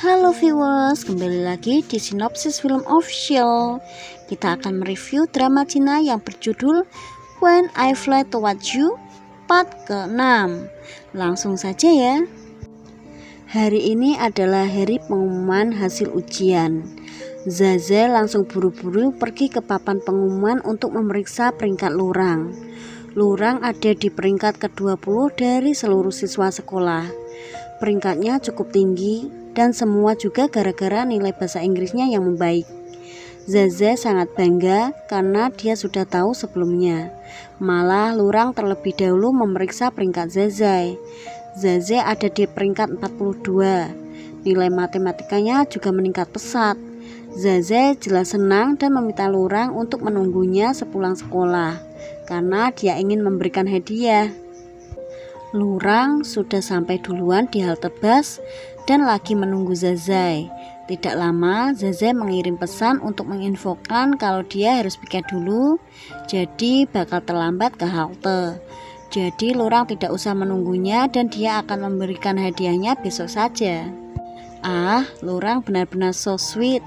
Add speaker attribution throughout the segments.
Speaker 1: Halo viewers, kembali lagi di Sinopsis Film Official. Kita akan mereview drama Cina yang berjudul When I Fly Towards You part ke-6. Langsung saja ya. Hari ini adalah hari pengumuman hasil ujian. Zaze langsung buru-buru pergi ke papan pengumuman untuk memeriksa peringkat Lurang. Lurang ada di peringkat ke-20 dari seluruh siswa sekolah. Peringkatnya cukup tinggi dan semua juga gara-gara nilai bahasa Inggrisnya yang membaik. Zaze sangat bangga karena dia sudah tahu sebelumnya. Malah Lurang terlebih dahulu memeriksa peringkat Zaze. Zaze ada di peringkat 42. Nilai matematikanya juga meningkat pesat. Zaze jelas senang dan meminta Lurang untuk menunggunya sepulang sekolah karena dia ingin memberikan hadiah. Lurang sudah sampai duluan di halte bus dan lagi menunggu Zaze. Tidak lama Zaze mengirim pesan untuk menginfokan kalau dia harus piket dulu, jadi bakal terlambat ke halte. Jadi Lurang tidak usah menunggunya dan dia akan memberikan hadiahnya besok saja. Lurang benar-benar so sweet.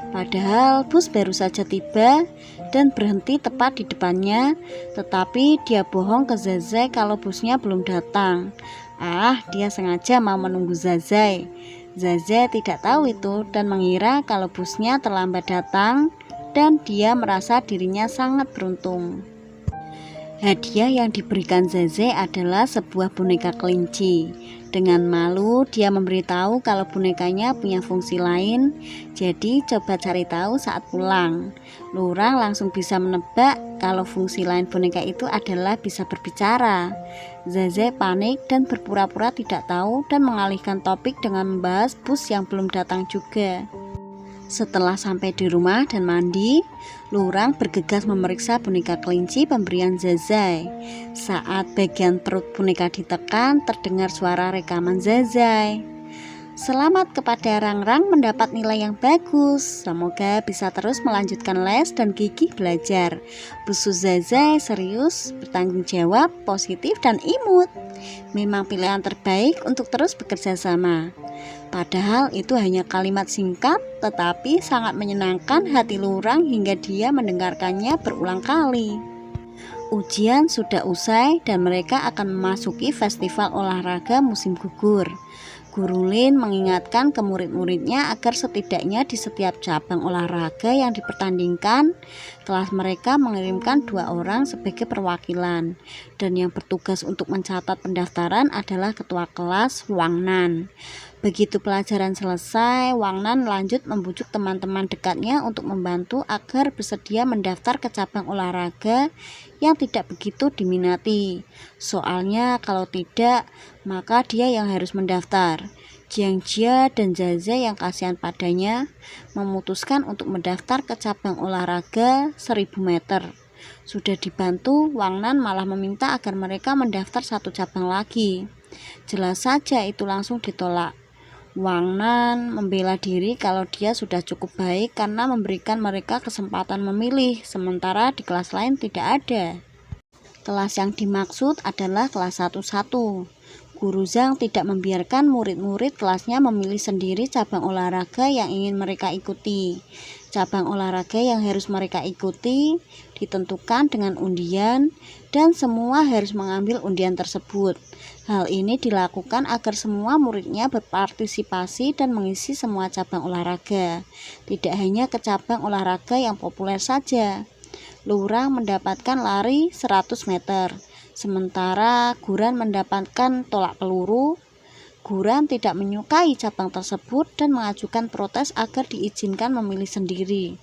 Speaker 1: Padahal bus baru saja tiba dan berhenti tepat di depannya, tetapi dia bohong ke Zaze kalau busnya belum datang. Dia sengaja mau menunggu Zaze. Zaze tidak tahu itu dan mengira kalau busnya terlambat datang, dan dia merasa dirinya sangat beruntung. Hadiah yang diberikan Zaze adalah sebuah boneka kelinci. Dengan malu dia memberitahu kalau bonekanya punya fungsi lain, jadi coba cari tahu saat pulang. Lurang langsung bisa menebak kalau fungsi lain boneka itu adalah bisa berbicara. Zaze panik dan berpura-pura tidak tahu dan mengalihkan topik dengan membahas bus yang belum datang juga. Setelah sampai di rumah dan mandi, Lurang bergegas memeriksa boneka kelinci pemberian Zaze. Saat bagian perut boneka ditekan, terdengar suara rekaman Zaze. Selamat kepada Rangrang mendapat nilai yang bagus. Semoga bisa terus melanjutkan les dan gigih belajar. Busu Zaze serius, bertanggung jawab, positif dan imut. Memang pilihan terbaik untuk terus bekerja sama. Padahal itu hanya kalimat singkat, tetapi sangat menyenangkan hati Lurang hingga dia mendengarkannya berulang kali. Ujian sudah usai dan mereka akan memasuki festival olahraga musim gugur. Guru Lin mengingatkan ke murid-muridnya agar setidaknya di setiap cabang olahraga yang dipertandingkan, kelas mereka mengirimkan 2 orang sebagai perwakilan, dan yang bertugas untuk mencatat pendaftaran adalah ketua kelas Wang Nan. Begitu pelajaran selesai, Wang Nan lanjut membujuk teman-teman dekatnya untuk membantu agar bersedia mendaftar ke cabang olahraga yang tidak begitu diminati. Soalnya kalau tidak, maka dia yang harus mendaftar. Jiang Jia dan Zaze yang kasihan padanya memutuskan untuk mendaftar ke cabang olahraga 1000 meter. Sudah dibantu, Wang Nan malah meminta agar mereka mendaftar 1 cabang lagi. Jelas saja itu langsung ditolak. Wang Nan membela diri kalau dia sudah cukup baik karena memberikan mereka kesempatan memilih, sementara di kelas lain tidak ada. Kelas yang dimaksud adalah kelas 11. Guru Zhang tidak membiarkan murid-murid kelasnya memilih sendiri cabang olahraga yang ingin mereka ikuti. Cabang olahraga yang harus mereka ikuti ditentukan dengan undian dan semua harus mengambil undian tersebut. Hal ini dilakukan agar semua muridnya berpartisipasi dan mengisi semua cabang olahraga, tidak hanya ke cabang olahraga yang populer saja. Lurang mendapatkan lari 100 meter, sementara Guran mendapatkan tolak peluru. Guran tidak menyukai cabang tersebut dan mengajukan protes agar diizinkan memilih sendiri.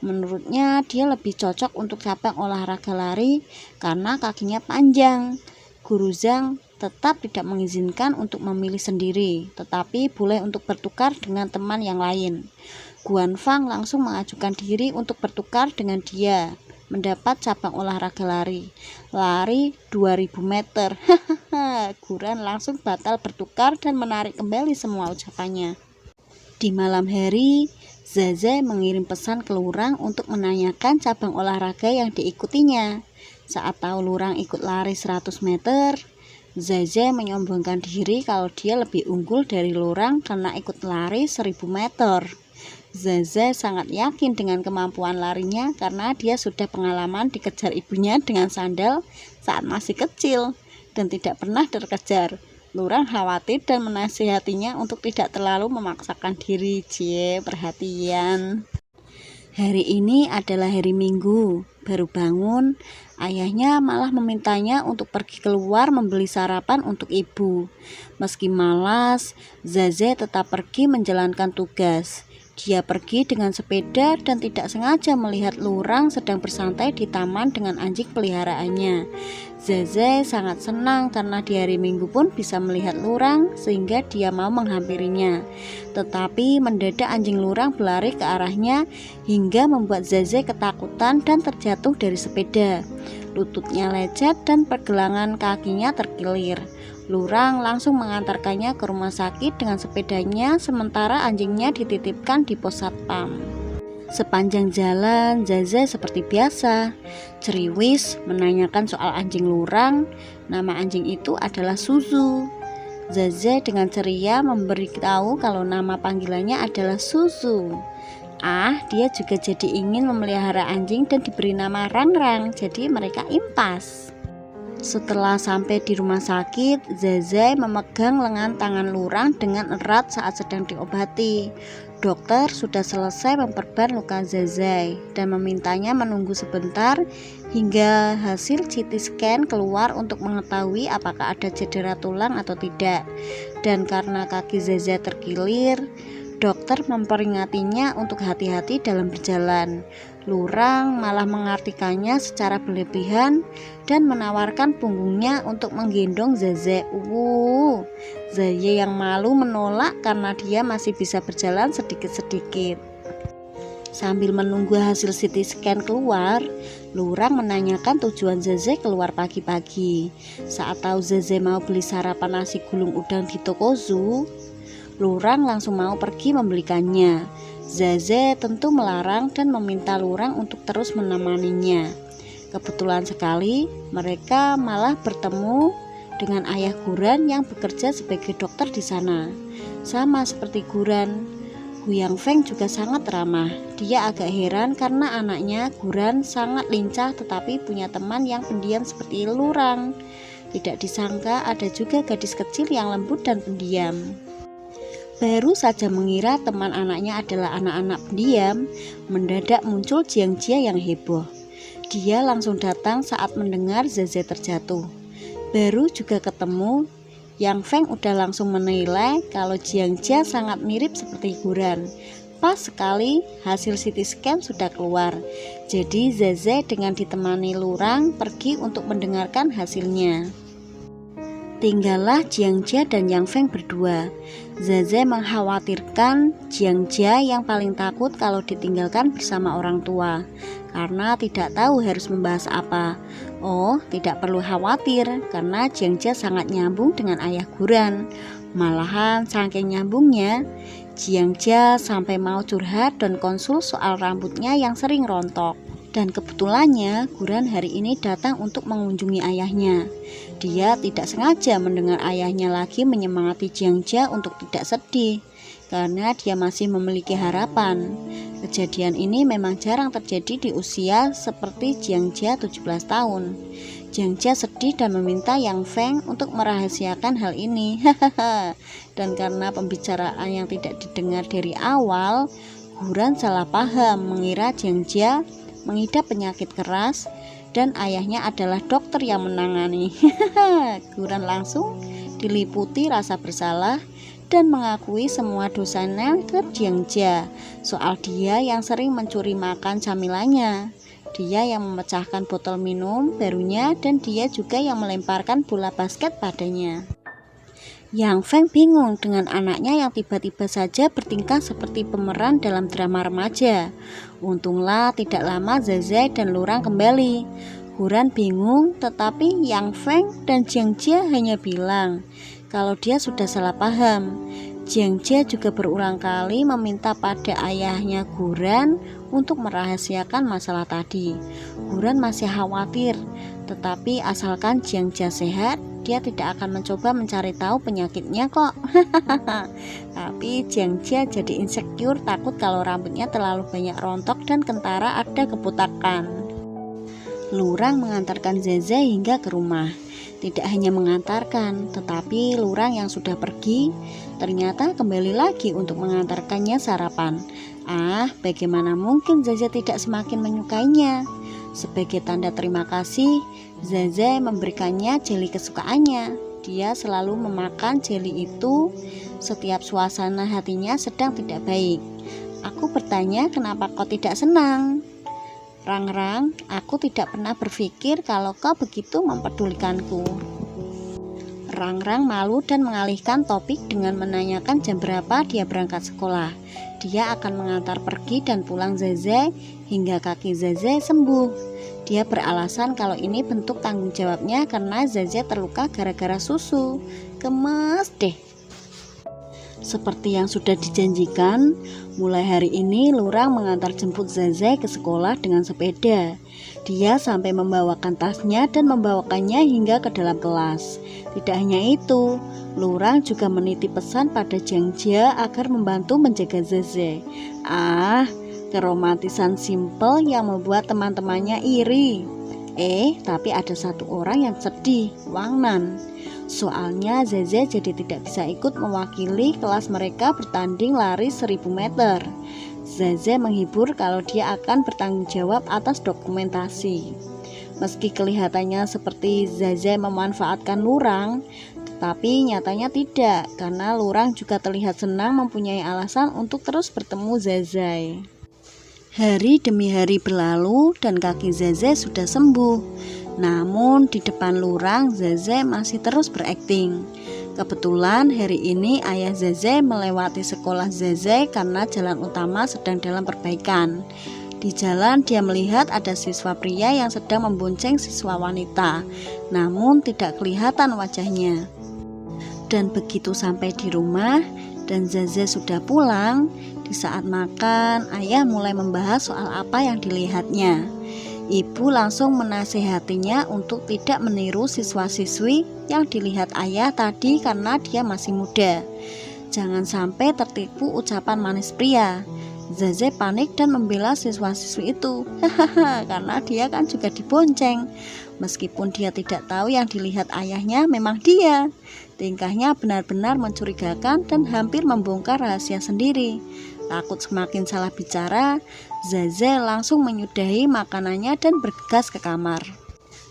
Speaker 1: Menurutnya dia lebih cocok untuk cabang olahraga lari karena kakinya panjang. Guru Zhang tetap tidak mengizinkan untuk memilih sendiri, tetapi boleh untuk bertukar dengan teman yang lain. Guan Fang langsung mengajukan diri untuk bertukar dengan dia, mendapat cabang olahraga lari 2000 meter. Guran langsung batal bertukar dan menarik kembali semua ucapannya. Di malam hari, Zaze mengirim pesan ke Lurang untuk menanyakan cabang olahraga yang diikutinya. Saat tahu Lurang ikut lari 100 meter, Zeze menyombongkan diri kalau dia lebih unggul dari Lurang karena ikut lari 1000 meter. Zeze sangat yakin dengan kemampuan larinya karena dia sudah pengalaman dikejar ibunya dengan sandal saat masih kecil dan tidak pernah terkejar. Lurang khawatir dan menasihatinya untuk tidak terlalu memaksakan diri. Perhatian. Hari ini adalah hari Minggu. Baru bangun, ayahnya malah memintanya untuk pergi keluar membeli sarapan untuk ibu. Meski malas, Zeze tetap pergi menjalankan tugas. Dia pergi dengan sepeda dan tidak sengaja melihat Lurang sedang bersantai di taman dengan anjing peliharaannya. Zeze sangat senang karena di hari Minggu pun bisa melihat Lurang sehingga dia mau menghampirinya. Tetapi mendadak anjing Lurang berlari ke arahnya hingga membuat Zeze ketakutan dan terjatuh dari sepeda. Lututnya lecet dan pergelangan kakinya terkilir. Lurang langsung mengantarkannya ke rumah sakit dengan sepedanya sementara anjingnya dititipkan di pos satpam. Sepanjang jalan, Zeze seperti biasa ceriwis menanyakan soal anjing Lurang. Nama anjing itu adalah Suzu. Zeze dengan ceria memberitahu kalau nama panggilannya adalah Suzu. Dia juga jadi ingin memelihara anjing dan diberi nama Rangrang, jadi mereka impas. Setelah sampai di rumah sakit, Zeze memegang lengan tangan Lurang dengan erat saat sedang diobati. Dokter sudah selesai memperban luka Zeze dan memintanya menunggu sebentar hingga hasil CT scan keluar untuk mengetahui apakah ada cedera tulang atau tidak. Dan karena kaki Zeze terkilir, dokter memperingatinya untuk hati-hati dalam berjalan. Lurang malah mengartikannya secara berlebihan dan menawarkan punggungnya untuk menggendong Zeze. Zeze yang malu menolak karena dia masih bisa berjalan sedikit-sedikit. Sambil menunggu hasil CT scan keluar, Lurang menanyakan tujuan Zeze keluar pagi-pagi. Saat tahu Zeze mau beli sarapan nasi gulung udang di toko zoo, Lurang langsung mau pergi membelikannya. Zeze tentu melarang dan meminta Lurang untuk terus menemaninya. Kebetulan sekali mereka malah bertemu dengan ayah Guran yang bekerja sebagai dokter di sana. Sama seperti Guran, Huyang Feng juga sangat ramah. Dia agak heran karena anaknya Guran sangat lincah tetapi punya teman yang pendiam seperti Lurang. Tidak disangka ada juga gadis kecil yang lembut dan pendiam. Baru saja mengira teman anaknya adalah anak-anak pendiam, mendadak muncul Jiangjia yang heboh. Dia langsung datang saat mendengar Zeze terjatuh. Baru juga ketemu, Yang Feng udah langsung menilai kalau Jiangjia sangat mirip seperti Guran. Pas sekali hasil CT scan sudah keluar. Jadi Zeze dengan ditemani Lurang pergi untuk mendengarkan hasilnya. Tinggallah Jiangjia dan Yang Feng berdua. Zeze mengkhawatirkan Jiangjia yang paling takut kalau ditinggalkan bersama orang tua karena tidak tahu harus membahas apa. Tidak perlu khawatir karena Jiangjia sangat nyambung dengan ayah Guran. Malahan saking nyambungnya, Jiangjia sampai mau curhat dan konsul soal rambutnya yang sering rontok. Dan kebetulannya Guran hari ini datang untuk mengunjungi ayahnya. Dia tidak sengaja mendengar ayahnya lagi menyemangati Jiangjia untuk tidak sedih karena dia masih memiliki harapan. Kejadian ini memang jarang terjadi di usia seperti Jiangjia 17 tahun. Jiangjia sedih dan meminta Yang Feng untuk merahasiakan hal ini. Dan karena pembicaraan yang tidak didengar dari awal, Guran salah paham mengira Jiangjia mengidap penyakit keras dan ayahnya adalah dokter yang menangani. Guran langsung diliputi rasa bersalah dan mengakui semua dosanya ke Jiangjia soal dia yang sering mencuri makan camilannya. Dia yang memecahkan botol minum barunya dan dia juga yang melemparkan bola basket padanya. Yang Feng bingung dengan anaknya yang tiba-tiba saja bertingkah seperti pemeran dalam drama remaja. Untunglah tidak lama Zeze dan Lurang kembali. Guran bingung tetapi Yang Feng dan Jiangjia hanya bilang kalau dia sudah salah paham. Jiangjia juga berulang kali meminta pada ayahnya Guran untuk merahasiakan masalah tadi. Guran masih khawatir, tetapi asalkan Jiangjia sehat, dia tidak akan mencoba mencari tahu penyakitnya kok. Tapi Jiang Jia jadi insecure, takut kalau rambutnya terlalu banyak rontok dan kentara ada kebotakan. Lurang mengantarkan Zeze hingga ke rumah. Tidak hanya mengantarkan, tetapi Lurang yang sudah pergi ternyata kembali lagi untuk mengantarkannya sarapan. Bagaimana mungkin Zeze tidak semakin menyukainya? Sebagai tanda terima kasih, Zeze memberikannya jeli kesukaannya. Dia selalu memakan jeli itu setiap suasana hatinya sedang tidak baik. Aku bertanya, kenapa kau tidak senang? Rang-rang, aku tidak pernah berpikir kalau kau begitu mempedulikanku. Rang-rang malu dan mengalihkan topik dengan menanyakan jam berapa dia berangkat sekolah. Dia akan mengantar pergi dan pulang Zeze hingga kaki Zeze sembuh. Dia beralasan kalau ini bentuk tanggung jawabnya karena Zeze terluka gara-gara susu. Gemes deh. Seperti yang sudah dijanjikan, mulai hari ini Lurang mengantar jemput Zeze ke sekolah dengan sepeda. Dia sampai membawakan tasnya dan membawakannya hingga ke dalam kelas. Tidak hanya itu, Lurang juga menitip pesan pada Jiang Jia agar membantu menjaga Zeze. Keromantisan simpel yang membuat teman-temannya iri. Tapi ada satu orang yang sedih, Wang Nan. Soalnya Zeze jadi tidak bisa ikut mewakili kelas mereka bertanding lari 1000 meter. Zeze menghibur kalau dia akan bertanggung jawab atas dokumentasi. Meski kelihatannya seperti Zeze memanfaatkan Lurang, tetapi nyatanya tidak, karena Lurang juga terlihat senang mempunyai alasan untuk terus bertemu Zeze. Hari demi hari berlalu dan kaki Zeze sudah sembuh. Namun di depan Lurang, Zeze masih terus berakting. Kebetulan hari ini ayah Zeze melewati sekolah Zeze karena jalan utama sedang dalam perbaikan. Di jalan dia melihat ada siswa pria yang sedang membonceng siswa wanita, namun tidak kelihatan wajahnya. Dan begitu sampai di rumah dan Zeze sudah pulang, di saat makan ayah mulai membahas soal apa yang dilihatnya. Ibu langsung menasehatinya untuk tidak meniru siswa-siswi yang dilihat ayah tadi karena dia masih muda. Jangan sampai tertipu ucapan manis pria. Zeze panik dan membela siswa-siswi itu. Karena dia kan juga dibonceng. Meskipun dia tidak tahu yang dilihat ayahnya memang dia. Tingkahnya benar-benar mencurigakan dan hampir membongkar rahasia sendiri. Takut semakin salah bicara, Zeze langsung menyudahi makanannya dan bergegas ke kamar.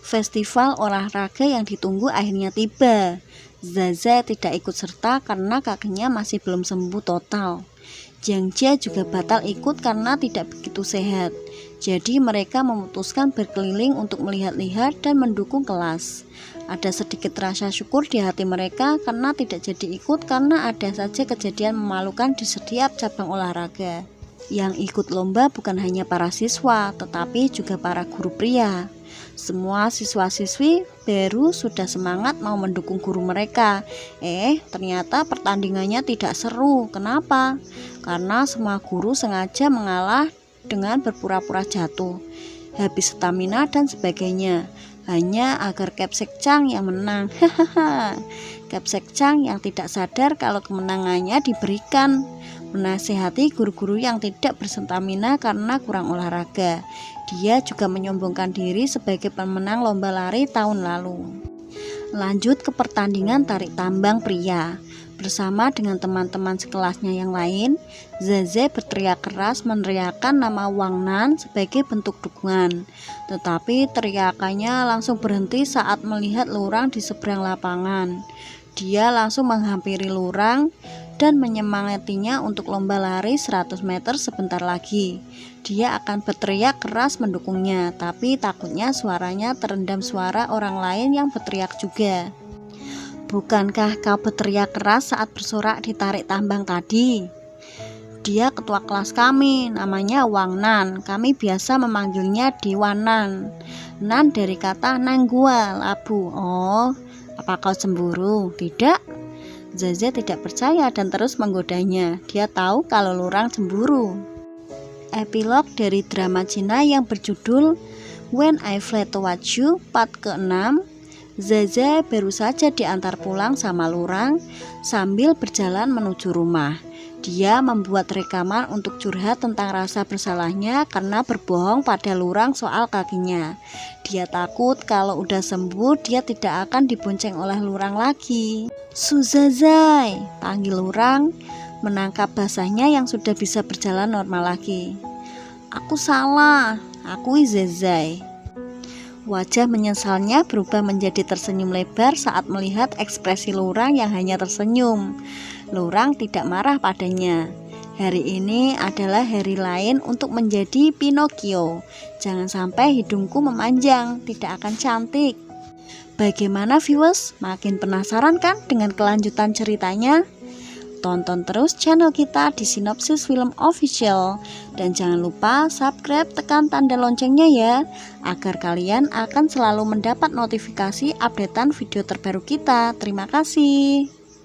Speaker 1: Festival olahraga yang ditunggu akhirnya tiba. Zeze tidak ikut serta karena kakinya masih belum sembuh total. Jiang Jia juga batal ikut karena tidak begitu sehat. Jadi mereka memutuskan berkeliling untuk melihat-lihat dan mendukung kelas. Ada sedikit rasa syukur di hati mereka karena tidak jadi ikut karena ada saja kejadian memalukan di setiap cabang olahraga. Yang ikut lomba bukan hanya para siswa, tetapi juga para guru pria. Semua siswa-siswi baru sudah semangat mau mendukung guru mereka. Ternyata pertandingannya tidak seru. Kenapa? Karena semua guru sengaja mengalah dengan berpura-pura jatuh, habis stamina dan sebagainya, hanya agar Kepsek Chang yang menang. Kepsek Chang yang tidak sadar kalau kemenangannya diberikan, menasehati guru-guru yang tidak berstamina karena kurang olahraga. Dia juga menyombongkan diri sebagai pemenang lomba lari tahun lalu. Lanjut ke pertandingan tarik tambang pria. Bersama dengan teman-teman sekelasnya yang lain, Zeze berteriak keras meneriakkan nama Wang Nan sebagai bentuk dukungan. Tetapi teriakannya langsung berhenti saat melihat Lurang di seberang lapangan. Dia langsung menghampiri Lurang dan menyemangatinya untuk lomba lari 100 meter sebentar lagi. Dia akan berteriak keras mendukungnya, tapi takutnya suaranya terendam suara orang lain yang berteriak juga. Bukankah kau berteriak keras saat bersorak di tarik tambang tadi? Dia ketua kelas kami, namanya Wang Nan. Kami biasa memanggilnya Dewa Nan. Nan dari kata Nanggua, labu. Oh, apa kau cemburu? Tidak. Zeze tidak percaya dan terus menggodanya. Dia tahu kalau Lurang cemburu. Epilog dari drama Cina yang berjudul When I Fly Towards You part ke-6. Zazai baru saja diantar pulang sama Lurang sambil berjalan menuju rumah. Dia membuat rekaman untuk curhat tentang rasa bersalahnya karena berbohong pada Lurang soal kakinya. Dia takut kalau udah sembuh dia tidak akan dibonceng oleh Lurang lagi. Suzazai, panggil Lurang, menangkap basahnya yang sudah bisa berjalan normal lagi. Aku salah, aku Zazai. Wajah menyesalnya berubah menjadi tersenyum lebar saat melihat ekspresi Lurang yang hanya tersenyum. Lurang tidak marah padanya. Hari ini adalah hari lain untuk menjadi Pinocchio. Jangan sampai hidungku memanjang, tidak akan cantik. Bagaimana viewers? Makin penasaran kan dengan kelanjutan ceritanya? Tonton terus channel kita di Synopsis Film Official. Dan jangan lupa subscribe, tekan tanda loncengnya ya, agar kalian akan selalu mendapat notifikasi updatean video terbaru kita. Terima kasih.